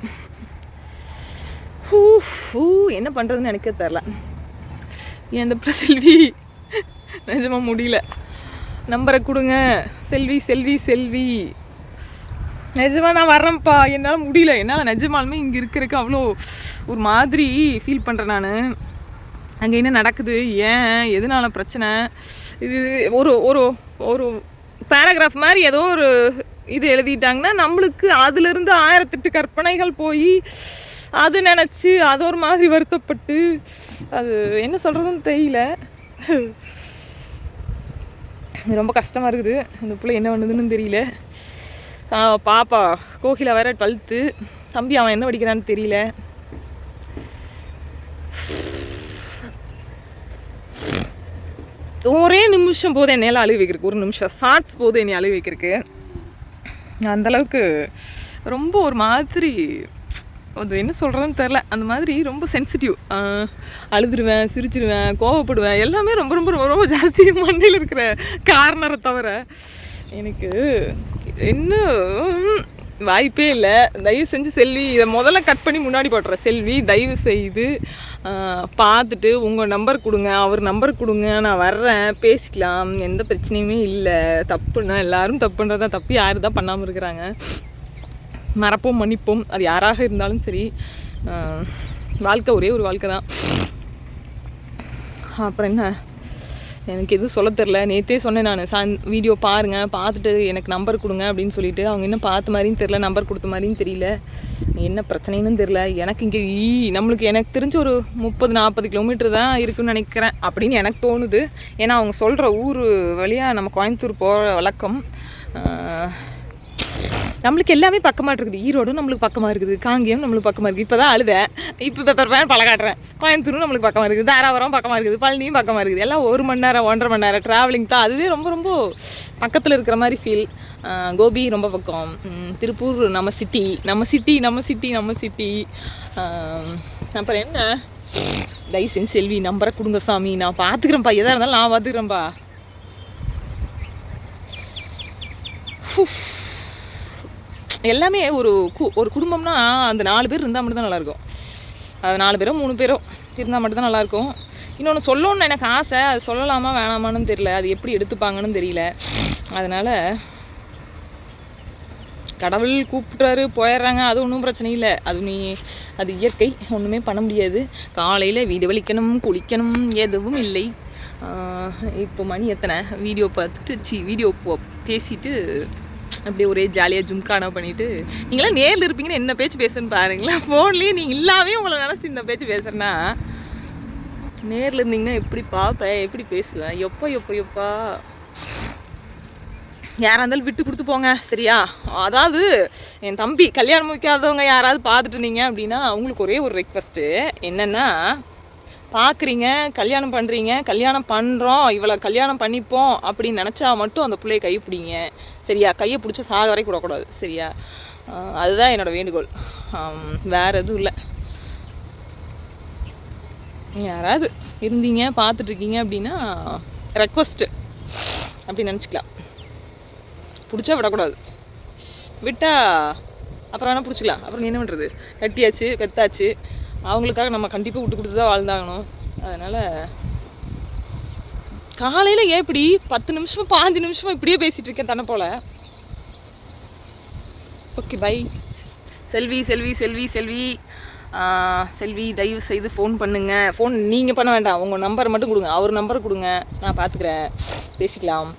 என்ன பண்ணுறதுன்னு எனக்கே தெரில. என் இந்த செல்வி நிஜமாக முடியல. நம்பரை கொடுங்க செல்வி செல்வி செல்வி. நிஜமாக நான் வர்றேன்ப்பா, என்னால் முடியல. என்னால் நிஜமாலுமே இங்கே இருக்கிறதுக்கு அவ்வளோ ஒரு மாதிரி ஃபீல் பண்ணுறேன் நான். அங்கே என்ன நடக்குது, ஏன், எதனால பிரச்சனை, இது ஒரு ஒரு ஒரு பேராகிராஃப் மாதிரி ஏதோ ஒரு இது எழுதிட்டாங்கன்னா நம்மளுக்கு அதுலேருந்து 1008 கற்பனைகள் போய் அது நினச்சி அது ஒரு மாதிரி வருத்தப்பட்டு அது என்ன சொல்கிறதுன்னு தெரியல. ரொம்ப கஷ்டமாக இருக்குது. அந்த பிள்ளை என்ன பண்ணுதுன்னு தெரியல. பாப்பா கோகிலா வேற 12th, தம்பி அவன் என்ன படிக்கிறான்னு தெரியல. ஒரே நிமிஷம் போது என்னையால் அழுக வைக்கிறதுக்கு, ஒரு நிமிஷம் ஷார்ட்ஸ் போது என்னை அழுக வைக்கிறதுக்கு. அந்தளவுக்கு ரொம்ப ஒரு மாதிரி அது என்ன சொல்கிறதுன்னு தெரில. அந்த மாதிரி ரொம்ப சென்சிட்டிவ். அழுதுருவேன், சிரிச்சிடுவேன், கோவப்படுவேன், எல்லாமே ரொம்ப ரொம்ப ரொம்ப ஜாஸ்தி மண்டையில் இருக்கிற கார்னரை தவிர எனக்கு இன்னும் வாய்ப்பே இல்லை. தயவு செஞ்சு செல்வி இதை முதல்ல கட் பண்ணி முன்னாடி போட்டுறேன். செல்வி தயவு செய்து பார்த்துட்டு உங்கள் நம்பர் கொடுங்க, அவர் நம்பர் கொடுங்க, நான் வர்றேன், பேசிக்கலாம், எந்த பிரச்சனையுமே இல்லை. தப்புன்னா எல்லோரும் தப்பு பண்ணுறதா, தப்பு யார் தான் பண்ணாமல் இருக்கிறாங்க. மறப்போம் மன்னிப்போம், அது யாராக இருந்தாலும் சரி. வாழ்க்கை ஒரே ஒரு வாழ்க்கை தான். அப்புறம் என்ன, எனக்கு எதுவும் சொல்ல தெரில. நேற்றே சொன்னேன் நான், வீடியோ பாருங்கள், பார்த்துட்டு எனக்கு நம்பர் கொடுங்க அப்படின்னு சொல்லிட்டு. அவங்க இன்னும் பார்த்த மாதிரியும் தெரில, நம்பர் கொடுத்த மாதிரியும் தெரியல. என்ன பிரச்சனைன்னு தெரில. எனக்கு இங்கே நம்மளுக்கு எனக்கு தெரிஞ்ச ஒரு 30-40 கிலோமீட்டர் தான் இருக்குன்னு நினைக்கிறேன் அப்படின்னு எனக்கு தோணுது. ஏன்னா அவங்க சொல்கிற ஊர் வழியாக நம்ம கோயம்புத்தூர் போகிற வழக்கம். நம்மளுக்கு எல்லாமே பக்கமாக இருக்குது. ஈரோடும் நம்மளுக்கு பக்கமாக இருக்குது, காங்கேயம் நம்மளுக்கு பக்கமாக இருக்குது. இப்போ தான் அழுதேன், இப்போ பெப்பர் பேன் பழகாட்டுறேன். கோயம்புத்தூரும் நம்மளுக்கு பக்கமாக இருக்குது, தாராபுரம் பக்கமாக இருக்குது, பழனியும் பக்கமாக இருக்குது. எல்லாம் 1 மணி நேரம் 1.5 மணி நேரம் ட்ராவலிங் தான். அதுவே ரொம்ப ரொம்ப பக்கத்தில் இருக்கிற மாதிரி ஃபீல். கோபி ரொம்ப பக்கம், திருப்பூர் நம்ம சிட்டி நம்ம சிட்டி நம்ம சிட்டி நம்ம சிட்டி. அப்புறம் என்ன, தயவு செஞ்சு செல்வி நம்பரை கொடுங்க சாமி, நான் பார்த்துக்கிறேன்ப்பா, எதாக இருந்தாலும் நான் பார்த்துக்கிறேன்ப்பா. எல்லாமே ஒரு குடும்பம்னா அந்த 4 பேர் இருந்தால் மட்டும்தான் நல்லாயிருக்கும். அது 4 பேரோ 3 பேரோ இருந்தால் மட்டும்தான் நல்லாயிருக்கும். இன்னொன்று சொல்லணுன்னு எனக்கு ஆசை, அது சொல்லலாமா வேணாமான்னு தெரியல, அது எப்படி எடுத்துப்பாங்கன்னு தெரியல. அதனால் கடவுள் கூப்பிட்றாரு போயிடுறாங்க, அது ஒன்றும் பிரச்சனை இல்லை. அது இயற்கை, ஒன்றுமே பண்ண முடியாது. காலையில் வீடு வலிக்கணும், குளிக்கணும், எதுவும் இல்லை. இப்போ மணி எத்தனை, வீடியோ பார்த்துட்டு வீடியோ பேசிட்டு அப்படியே ஒரே ஜாலியாக ஜும்கானா பண்ணிவிட்டு, நீங்களாம் நேரில் இருப்பீங்கன்னு என்ன பேச்சு பேசுன்னு பாருங்களேன். ஃபோன்லேயே நீங்கள் இல்லாமே உங்களை நினச்சி இந்த பேச்சு பேசுகிறேன்னா, நேரில் இருந்தீங்கன்னா எப்படி பார்ப்பேன், எப்படி பேசுவேன். எப்பா யாராக இருந்தாலும் விட்டு கொடுத்து போங்க, சரியா? அதாவது என் தம்பி கல்யாணம் முடிக்காதவங்க யாராவது பார்த்துட்டு இருந்தீங்க அப்படின்னா அவங்களுக்கு ஒரே ஒரு ரெக்வஸ்ட்டு என்னென்னா, பார்க்குறீங்க, கல்யாணம் பண்ணுறீங்க, கல்யாணம் பண்ணுறோம், இவளை கல்யாணம் பண்ணிப்போம் அப்படின்னு நினச்சா மட்டும் அந்த பிள்ளைய கை பிடிங்க, சரியா? கையை பிடிச்ச சாக வரைக்கும் விடக்கூடாது, சரியா? அதுதான் என்னோடய வேண்டுகோள், வேறு எதுவும் இல்லை. யாராவது இருந்தீங்க பார்த்துட்ருக்கீங்க அப்படின்னா ரெக்வஸ்ட்டு அப்படி நினச்சிக்கலாம். பிடிச்சா விடக்கூடாது, விட்டால் அப்புறம் வேணால் பிடிச்சிக்கலாம். அப்புறம் என்ன பண்ணுறது, கட்டியாச்சு பெத்தாச்சு, அவங்களுக்காக நம்ம கண்டிப்பாக விட்டு கொடுத்து தான் வாழ்ந்தாகணும். அதனால் காலையில் ஏன் இப்படி 10 நிமிஷம் 5 நிமிஷமாக இப்படியே பேசிகிட்டு இருக்கேன் தன்னை போல். Okay bye. செல்வி செல்வி செல்வி செல்வி செல்வி தயவு செய்து ஃபோன் பண்ணுங்கள். ஃபோன் நீங்கள் பண்ண வேண்டாம், உங்கள் நம்பர் மட்டும் கொடுங்க, அவர் நம்பர் கொடுங்க, நான் பார்த்துக்கிறேன், பேசிக்கலாம்.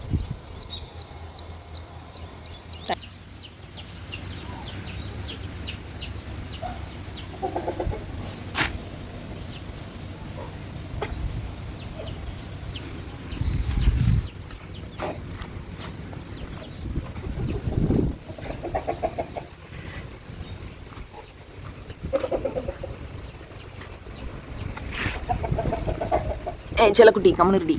செல்லக்குட்டி கம்முனுடி.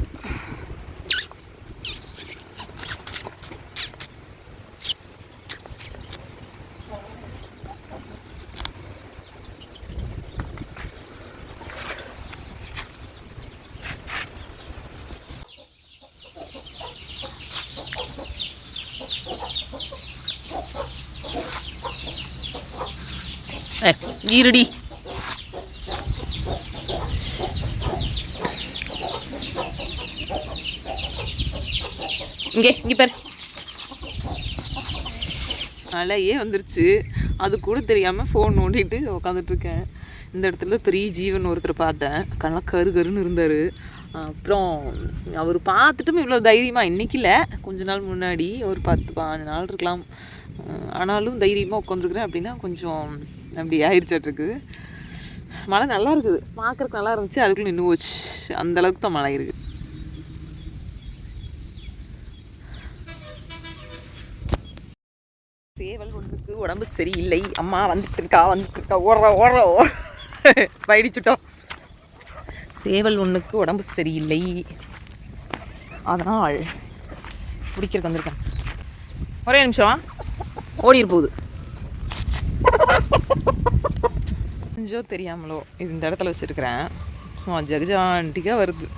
ஈரடி இங்கே பாரு, மழையே வந்துருச்சு. அது கூட தெரியாமல் ஃபோன் நோண்டிட்டு உக்காந்துட்ருக்கேன். இந்த இடத்துல பெரிய ஜீவன் ஒருத்தர் பார்த்தேன், கண்ணெலாம் கருன்னு இருந்தார். அப்புறம் அவர் பார்த்துட்டும் இவ்வளோ தைரியமாக இன்றைக்கி இல்லை, கொஞ்ச நாள் முன்னாடி ஒரு 10-15 நாள் இருக்கலாம். ஆனாலும் தைரியமாக உட்காந்துருக்குறேன் அப்படின்னா கொஞ்சம் அப்படி ஆயிடுச்சாட்ருக்கு. மழை நல்லா இருக்குது, பார்க்குறதுக்கு நல்லா இருந்துச்சு, அதுக்குள்ளே நின்று போச்சு. அந்தளவுக்கு தான் மழை இருக்குது. சேவல் ஒன்றுக்கு உடம்பு சரியில்லை. அம்மா வந்துட்டு இருக்கா ஓடுற வயிடிச்சுட்டோம். சேவல் ஒன்றுக்கு உடம்பு சரியில்லை, அதனால் பிடிக்கிறதுக்கு வந்திருக்கேன். ஒரே நிமிஷம், ஓடிரு போகுது. கொஞ்சம் தெரியாமலோ இது இந்த இடத்துல வச்சுருக்கிறேன். சும்மா ஜெகஜாண்டிக்காக வருது.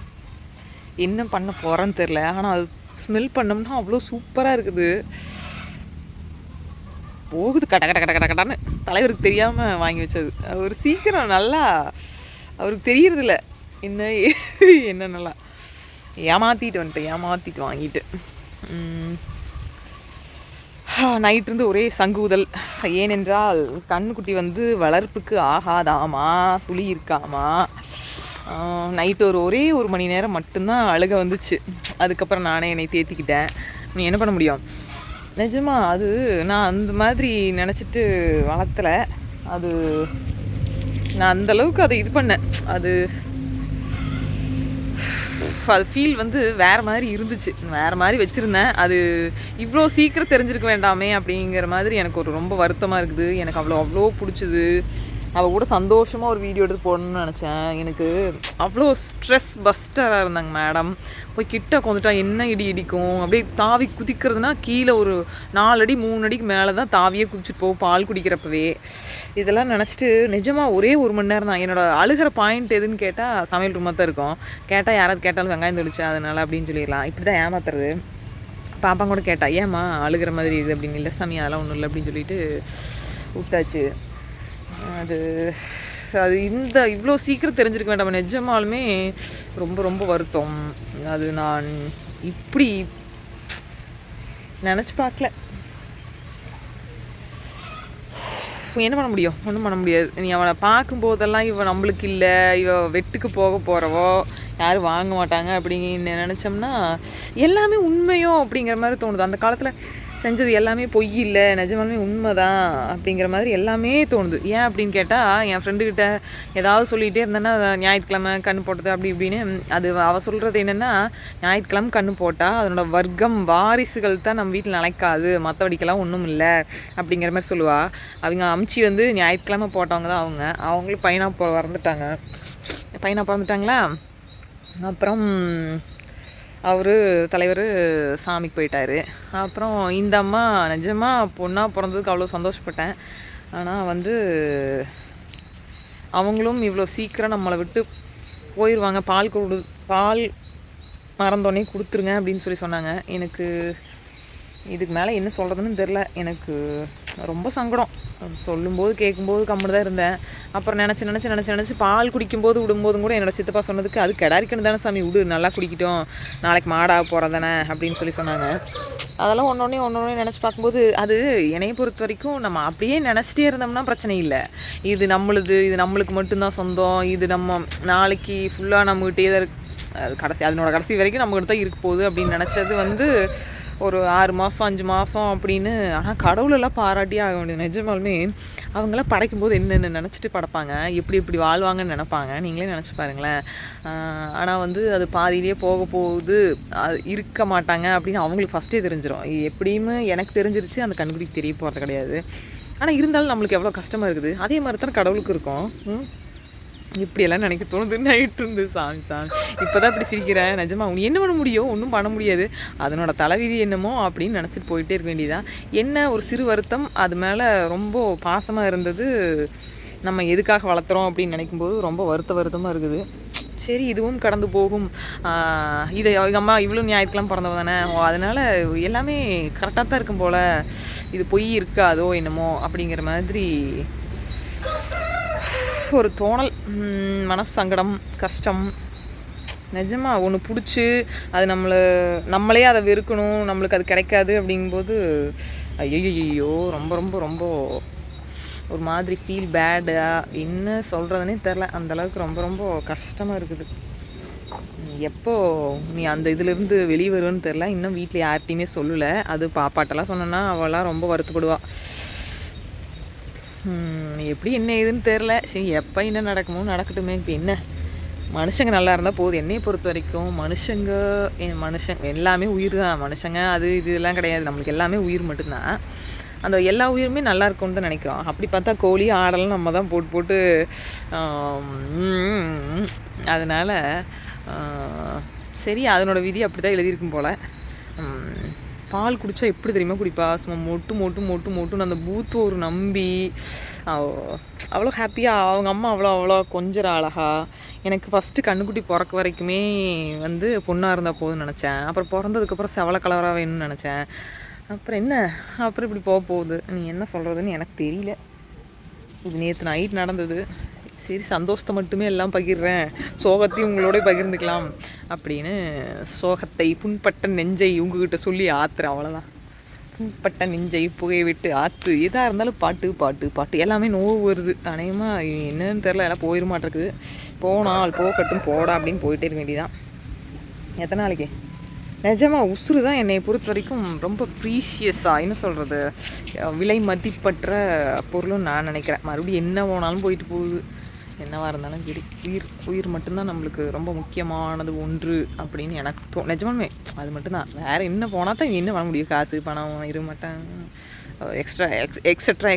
என்ன பண்ண போகிறேன்னு தெரில. ஆனால் அது ஸ்மெல் பண்ணோம்னா அவ்வளோ சூப்பராக இருக்குது. போகுது கட்டான்னு. தலைவருக்கு தெரியாமல் வாங்கி வச்சது. அவர் சீக்கிரம் நல்லா அவருக்கு தெரியறதில்ல என்ன நல்லா ஏமாற்றிட்டு வாங்கிட்டு. நைட் இருந்து ஒரே சங்குதல். ஏனென்றால் கண்ணுக்குட்டி வந்து வளர்ப்புக்கு ஆகாதாமா, சுழி இருக்காமா. நைட்டு ஒரே ஒரு மணி நேரம் மட்டும்தான் அழுக வந்துச்சு. அதுக்கப்புறம் நானே என்னை தேத்திக்கிட்டேன். நீ என்ன பண்ண முடியும்? நிஜமா அது நான் அந்த மாதிரி நினச்சிட்டு வளர்த்தலை. அது நான் அந்தளவுக்கு அதை இது பண்ணேன். அது ஃபீல் வந்து வேறு மாதிரி இருந்துச்சு, வேறு மாதிரி வச்சுருந்தேன். அது இவ்வளோ சீக்கிரம் தெரிஞ்சிருக்க வேண்டாமே அப்படிங்கிற மாதிரி எனக்கு ஒரு ரொம்ப வருத்தமாக இருக்குது. எனக்கு அவ்வளோ பிடிச்சிது. அவள் கூட சந்தோஷமாக ஒரு வீடியோ எடுத்து போடணும்னு நினச்சேன். எனக்கு அவ்வளோ ஸ்ட்ரெஸ் பஸ்டராக இருந்தாங்க மேடம். போய் கிட்ட கொண்டுட்டா என்ன இடிக்கும், அப்படியே தாவி குதிக்கிறதுனா கீழே ஒரு 4 அடி 3 அடிக்கு மேலே தான் தாவியே குதிச்சுட்டு போகும் பால் குடிக்கிறப்பவே. இதெல்லாம் நினச்சிட்டு நிஜமாக ஒரே 1 மணி நேரம் தான். என்னோடய அழுகிற பாயிண்ட் எதுன்னு கேட்டால் சமையல் ரூமாக தான் இருக்கும். கேட்டால் யாராவது கேட்டாலும் வெங்காயம் தெளிச்சா அதனால் அப்படின்னு சொல்லிடலாம். இப்படி தான் ஏமாத்துறது. பாப்பா கூட கேட்டா ஏம்மா அழுகிற மாதிரி இது அப்படின்னு. இல்லை சாமி அதெல்லாம் ஒன்றும் இல்லை அப்படின்னு சொல்லிட்டு விட்டாச்சு. அது இவ்வளோ சீக்கிரம் தெரிஞ்சிருக்க வேண்டாம். நிஜமாலுமே ரொம்ப வருத்தம். அது நான் இப்படி நினச்சி பார்க்கல. என்ன பண்ண முடியும்? ஒன்றும் பண்ண முடியாது. நீ அவனை பார்க்கும்போதெல்லாம் இவன் நம்மளுக்கு இல்லை, இவ வெட்டுக்கு போக போகிறவோ யாரும் வாங்க மாட்டாங்க அப்படின்னு நினச்சோம்னா எல்லாமே உண்மையோ அப்படிங்கிற மாதிரி தோணுது. அந்த காலத்தில் செஞ்சது எல்லாமே பொய் இல்லை, நிஜமாலுமே உண்மை தான் அப்படிங்கிற மாதிரி எல்லாமே தோணுது. ஏன் அப்படின்னு கேட்டால் என் ஃப்ரெண்டுக்கிட்ட ஏதாவது சொல்லிகிட்டே இருந்தேன்னா ஞாயிற்றுக்கிழமை கண்ணு போட்டது அப்படி இப்படின்னு. அது அவள் சொல்கிறது என்னென்னா, ஞாயிற்றுக்கிழமை கண்ணு போட்டால் அதனோட வர்க்கம் வாரிசுகள் தான் நம்ம வீட்டில் நிலைக்காது, மற்றபடிக்கெல்லாம் ஒன்றும் இல்லை அப்படிங்கிற மாதிரி சொல்லுவாள். அவங்க அம்ச்சி வந்து ஞாயிற்றுக்கிழமை போட்டவங்க தான் அவங்களும் பையனாக பிறந்துட்டாங்களா. அப்புறம் அவர் தலைவர் சாமிக்கு போயிட்டார். அப்புறம் இந்த அம்மா நிஜமாக பொண்ணாக பிறந்ததுக்கு அவ்வளோ சந்தோஷப்பட்டேன். ஆனால் வந்து அவங்களும் இவ்வளோ சீக்கிரம் நம்மளை விட்டு போயிடுவாங்க, பால் மறந்தோடனே கொடுத்துருங்க அப்படின்னு சொன்னாங்க. எனக்கு இதுக்கு மேலே என்ன சொல்கிறதுன்னு தெரில. எனக்கு ரொம்ப சங்கடம். சொல்லும்போது கேட்கும்போது கம்முன்னு தான் இருந்தேன். அப்புறம் நினச்சி பால் குடிக்கும்போது விடும்போதும் கூட என்னோடய சித்தப்பா சொன்னதுக்கு அது கிடாரிக்கணும் தானே சாமி, விடு நல்லா குடிக்கட்டும், நாளைக்கு மாடாக போகிறேன் தானே அப்படின்னு சொன்னாங்க. அதெல்லாம் ஒன்றொன்னே நினச்சி பார்க்கும்போது அது என்னையை பொறுத்த வரைக்கும் நம்ம அப்படியே நினச்சிட்டே இருந்தோம்னா பிரச்சனை இல்லை. இது நம்மளுக்கு மட்டும்தான் சொந்தம், இது நம்ம நாளைக்கு ஃபுல்லாக நம்மகிட்டே தான் இருக்கு, அதனோட கடைசி வரைக்கும் நம்மகிட்ட தான் இருக்க போகுது அப்படின்னு நினச்சது வந்து ஒரு 6 மாதம் 5 மாதம் அப்படின்னு. ஆனால் கடவுளெல்லாம் பாராட்டியே ஆக வேண்டியது. நிஜமாலுமே அவங்களாம் படைக்கும்போது என்னென்ன நினச்சிட்டு படைப்பாங்க, எப்படி வாழ்வாங்கன்னு நினப்பாங்க, நீங்களே நினச்சி பாருங்களேன். ஆனால் வந்து அது பாதியிலே போகுது, அது இருக்க மாட்டாங்க அப்படின்னு அவங்களுக்கு ஃபஸ்ட்டே தெரிஞ்சிடும். எப்படியுமே எனக்கு தெரிஞ்சிருச்சு, அந்த கண்குறிக்கு தெரிய போகிறது கிடையாது. ஆனால் இருந்தாலும் நம்மளுக்கு எவ்வளோ கஷ்டமாக இருக்குது, அதே மாதிரி தான் கடவுளுக்கு இருக்கும். இப்படியெல்லாம் நினைக்க தோணுது. நைட்டு இருந்து சாமி இப்போ தான் இப்படி சிரிக்கிறேன். நிஜமா அவங்க என்ன பண்ண முடியும்? ஒன்றும் பண்ண முடியாது. அதனோட தலைவிதி என்னமோ அப்படின்னு நினச்சிட்டு போயிட்டே இருக்க வேண்டியதான். என்ன ஒரு சிறு வருத்தம், அது மேலே ரொம்ப பாசமாக இருந்தது. நம்ம எதுக்காக வளர்த்துறோம் அப்படின்னு நினைக்கும்போது ரொம்ப வருத்தமாக இருக்குது. சரி இதுவும் கடந்து போகும். இதை அவங்க அம்மா இவ்வளோ ஞாயிற்றுக்கிழமை பிறந்தவ தானே, அதனால் எல்லாமே கரெக்டாக தான் இருக்கும் போல், இது பொய் இருக்காதோ என்னமோ அப்படிங்கிற மாதிரி ஒரு தோணல். மனசங்கடம், கஷ்டம், நிஜமாக ஒன்று பிடிச்சி அது நம்மளே அதை வெறுக்கணும், நம்மளுக்கு அது கிடைக்காது அப்படிங்கும்போது ஐயோ ரொம்ப ரொம்ப ரொம்ப ஒரு மாதிரி ஃபீல் பேடாக என்ன சொல்கிறதுனே தெரில. அந்தளவுக்கு ரொம்ப ரொம்ப கஷ்டமாக இருக்குது. எப்போ நீ அந்த இதுலேருந்து வெளியே வருவேன்னு தெரில. இன்னும் வீட்டில் யார்கிட்டையுமே சொல்லலை. அது பாப்பாட்டெல்லாம் சொன்னோன்னா அவளாம் ரொம்ப வருத்தப்படுவா. எப்படி என்ன ஏதுன்னு தெரில. சரி எப்போ என்ன நடக்குமோ நடக்கட்டுமே. இப்போ என்ன மனுஷங்க நல்லா இருந்தால் போகுது. என்னையை பொறுத்த வரைக்கும் மனுஷன் எல்லாமே உயிர் தான். மனுஷங்க அது இதெல்லாம் கிடையாது. நம்மளுக்கு எல்லாமே உயிர் மட்டும்தான். அந்த எல்லா உயிருமே நல்லா இருக்கும்னு தான் நினைக்கிறோம். அப்படி பார்த்தா கோழி ஆடெல்லாம் நம்ம தான் போட்டு அதனால் சரி அதனோட விதி அப்படி தான் எழுதியிருக்கும் போல். பால் குடித்தா எப்படி தெரியுமா குடிப்பா, சும்மா மொட்டுன்னு அந்த பூத்து ஒரு நம்பி அவ்வளோ ஹாப்பியாக அவங்க அம்மா அவ்வளோ கொஞ்சம் அழகா. எனக்கு ஃபஸ்ட்டு கண்ணுக்குட்டி பிறக்க வரைக்குமே வந்து பொண்ணாக இருந்தால் போதும்னு நினச்சேன். அப்புறம் பிறந்ததுக்கப்புறம் செவலை கலராக வேணும்னு நினச்சேன். அப்புறம் இப்படி போகுது. நீ என்ன சொல்கிறதுன்னு எனக்கு தெரியல. இது நேற்று நைட் நடந்தது. சரி சந்தோஷத்தை மட்டுமே எல்லாம் பகிர்றேன், சோகத்தையும் உங்களோட பகிர்ந்துக்கலாம் அப்படின்னு சோகத்தை புண்பட்ட நெஞ்சை உங்ககிட்ட சொல்லி ஆத்துறேன். அவ்வளோதான். புண்பட்ட நெஞ்சை புகையை விட்டு ஆற்று. எதாக இருந்தாலும் பாட்டு எல்லாமே நோவு வருது. அநேகமாக என்னன்னு தெரில, எல்லாம் போயிட மாட்டேருக்குது. போனால் போகட்டும் போடா அப்படின்னு போயிட்டே இருக்க வேண்டியதான். எத்தனை நாளைக்கு நிஜமாக உசுறு தான் என்னை பொறுத்த வரைக்கும் ரொம்ப ப்ரீஷியஸாக என்ன சொல்கிறது, விலை மதிப்பற்ற பொருளும் நான் நினைக்கிறேன். மறுபடியும் என்ன போனாலும் போயிட்டு போகுது. என்னவாக இருந்தாலும் சரி, உயிர் மட்டும்தான் நம்மளுக்கு ரொம்ப முக்கியமானது ஒன்று அப்படின்னு எனக்கு நிஜமாமே அது மட்டும்தான். வேறு என்ன போனால் தான் என்ன பண்ண முடியும், காசு பணம் இருமட்டம் எக்ஸட்ரா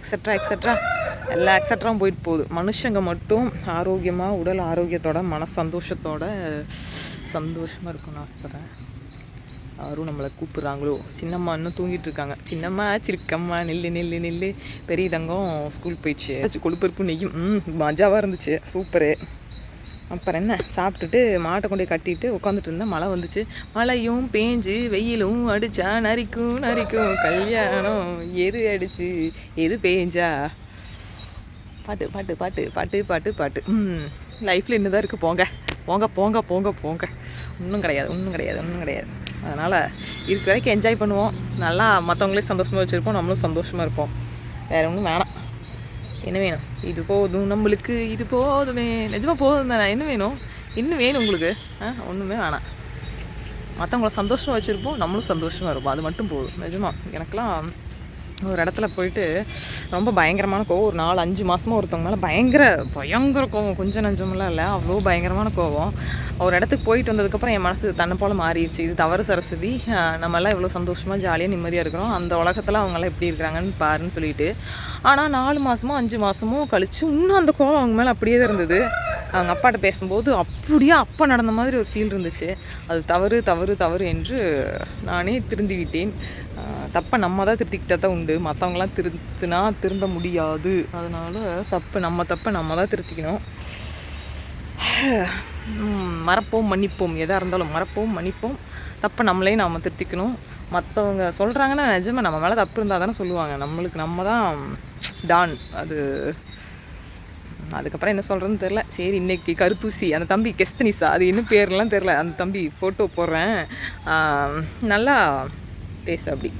எல்லா எக்ஸட்ராவும் போயிட்டு போகுது. மனுஷங்க மட்டும் ஆரோக்கியமாக உடல் ஆரோக்கியத்தோட மன சந்தோஷமாக இருக்கும்னு ஆசைப்பட்றேன். யாரும் நம்மளை கூப்பிட்றாங்களோ. சின்னம்மா இன்னும் தூங்கிட்டு இருக்காங்க. சின்னம்மா சிரிக்கம்மா நெல்லு பெரிய தங்கம் ஸ்கூல் போயிடுச்சு. கொழுப்பருப்பு நெய்யும் மஜாவாக இருந்துச்சு, சூப்பரு. அப்புறம் என்ன சாப்பிட்டுட்டு மாட்டை கொண்டு கட்டிட்டு உட்காந்துட்டு இருந்தேன். மழை வந்துச்சு. மழையும் பேஞ்சு வெயிலும் அடித்தா நரிக்கும் கல்யாணம் எது அடிச்சு எது பேஞ்சா. பாட்டு லைஃப்பில் என்னதான் இருக்குது. போங்க. ஒன்றும் கிடையாது. அதனால் இருக்கிற வரைக்கும் என்ஜாய் பண்ணுவோம். நல்லா மற்றவங்களே சந்தோஷமாக வச்சுருப்போம், நம்மளும் சந்தோஷமாக இருப்போம். வேறு ஒன்றும் வேணாம். என்ன வேணும்? இது போதும் நம்மளுக்கு, இது போதுமே. நிஜமாக போதும் தானே. என்ன வேணும்? இன்னும் வேணும் உங்களுக்கு? ஒன்றுமே வேணாம். மற்றவங்கள சந்தோஷமாக வச்சுருப்போம், நம்மளும் சந்தோஷமாக இருப்போம். அது மட்டும் போதும். நிஜமாக எனக்கெலாம் ஒரு இடத்துல போயிட்டு ரொம்ப பயங்கரமான கோவம். ஒரு 4-5 மாதமாக ஒருத்தவங்க மேலே பயங்கர கோவம். கொஞ்சம் நஞ்சமெல்லாம் இல்லை, அவ்வளோ பயங்கரமான கோவம். ஒரு இடத்துக்கு போயிட்டு வந்ததுக்கப்புறம் என் மனசு தன்னை போல் மாறிடுச்சு. இது தவறு சரஸ்வதி, நம்மளாம் எவ்வளோ சந்தோஷமாக ஜாலியாக நிம்மதியாக இருக்கிறோம், அந்த உலகத்தில் அவங்களாம் எப்படி இருக்கிறாங்கன்னு பாருன்னு சொல்லிட்டு. ஆனால் 4 மாதமோ 5 மாதமோ கழித்து இன்னும் அந்த கோவம் அவங்க மேலே அப்படியே தான் இருந்தது. அவங்க அப்பாட்ட பேசும்போது அப்படியே அப்பா நடந்த மாதிரி ஒரு ஃபீல் இருந்துச்சு. அது தவறு என்று நானே திருந்திக்கிட்டேன். தப்பை நம்ம தான் திருத்திக்கிட்டா தான் உண்டு. மற்றவங்களாம் திருந்த முடியாது. அதனால் நம்ம தான் திருத்திக்கணும். மறப்போம் மன்னிப்போம். எதாக இருந்தாலும் மன்னிப்போம். தப்பை நாம் திருத்திக்கணும். மற்றவங்க சொல்கிறாங்கன்னா நிஜமாக நம்ம மேலே தப்பு இருந்தால் தானே சொல்லுவாங்க. நம்ம தான் டான். அதுக்கப்புறம் என்ன சொல்கிறேன்னு தெரில. சரி, இன்றைக்கி கருத்தூசி அந்த தம்பி கெஸ்தனிசா, அது இன்னும் பேர்லாம் தெரில. அந்த தம்பி ஃபோட்டோ போடுறேன், நல்லா பேசு. அப்படி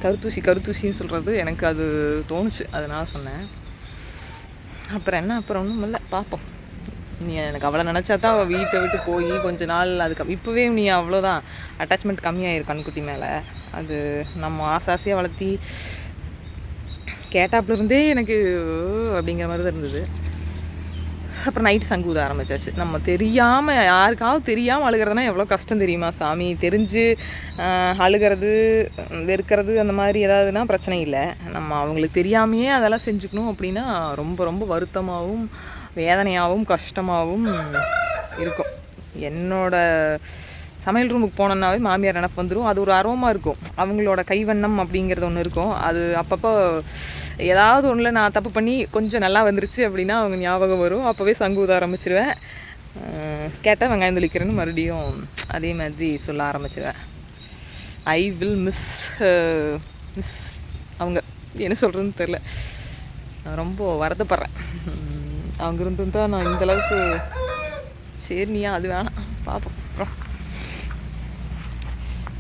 கருத்தூசின்னு சொல்கிறது எனக்கு அது தோணுச்சு, அதனால் சொன்னேன். அப்புறம் ஒன்றும் இல்லை, பார்ப்போம். நீ எனக்கு அவ்வளோ நினச்சா தான் அவள் வீட்டை விட்டு போய் கொஞ்ச நாள் இப்போவே நீ அவ்வளோதான் அட்டாச்மெண்ட் கம்மியாயிரும் கண்குட்டி மேலே. அது நம்ம ஆசாசியாக வளர்த்தி கேட்டாப்புலேருந்தே எனக்கு அப்படிங்கிற மாதிரி தான் இருந்தது. அப்புறம் நைட்டு சங்கூத ஆரம்பிச்சாச்சு. நம்ம தெரியாமல் யாருக்காவது தெரியாமல் அழுகிறதுனா எவ்வளோ கஷ்டம் தெரியுமா சாமி. தெரிஞ்சு அழுகிறது வெறுக்கிறது அந்த மாதிரி ஏதாவதுனா பிரச்சனை இல்லை. நம்ம அவங்களுக்கு தெரியாமையே அதெல்லாம் செஞ்சுக்கணும் அப்படின்னா ரொம்ப ரொம்ப வருத்தமாகவும் வேதனையாகவும் கஷ்டமாகவும் இருக்கும். என்னோட சமையல் ரூமுக்கு போனோன்னாவே மாமியார் நினப்பு வந்துடும். அது ஒரு அரோமா இருக்கும். அவங்களோட கைவண்ணம் அப்படிங்கிறது ஒன்று இருக்கும். அது அப்பப்போ ஏதாவது ஒன்றில் நான் தப்பு பண்ணி கொஞ்சம் நல்லா வந்துருச்சு அப்படின்னா அவங்க ஞாபகம் வரும். அப்போவே சங்கூத ஆரம்பிச்சிடுவேன். கேட்டால் வெங்காயம் தெளிக்கிறேன்னு மறுபடியும் அதே மாதிரி சொல்ல ஆரம்பிச்சிடுவேன். ஐ வில் மிஸ் அவங்க. என்ன சொல்கிறதுன்னு தெரில, ரொம்ப வருத்தப்படுறேன். அவங்க இருந்திருந்தால் நான் இந்தளவுக்கு. சரி, நீயா அது வேணாம். பார்ப்போம்.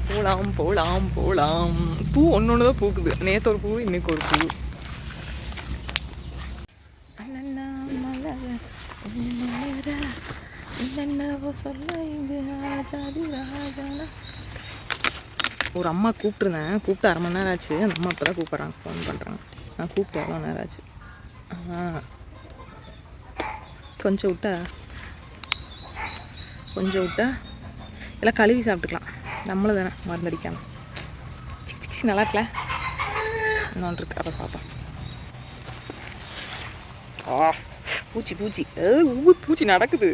போகலாம் போகலாம் போகலாம். பூ ஒன்று தான் பூக்குது. நேற்று ஒரு பூ, இன்னைக்கு ஒரு பூ. ஒரு அம்மா கூப்பிட்டுருந்தேன், கூப்பிட்டு 1/2 மணி நேரம் ஆச்சு. அந்த அம்மா இப்போ தான் கூப்பிட்றாங்க, ஃபோன் பண்ணுறாங்க. நான் கூப்பிட்டு எவ்வளோ நேரம் ஆச்சு. கொஞ்சம் விட்டா எல்லாம் கழுவி சாப்பிட்டுக்கலாம். நம்மளும் தானே மருந்தடிக்காம. நல்லா இருக்கல. இன்னொன்று இருக்கு, அதை பார்ப்போம். பூச்சி பூச்சி நடக்குது.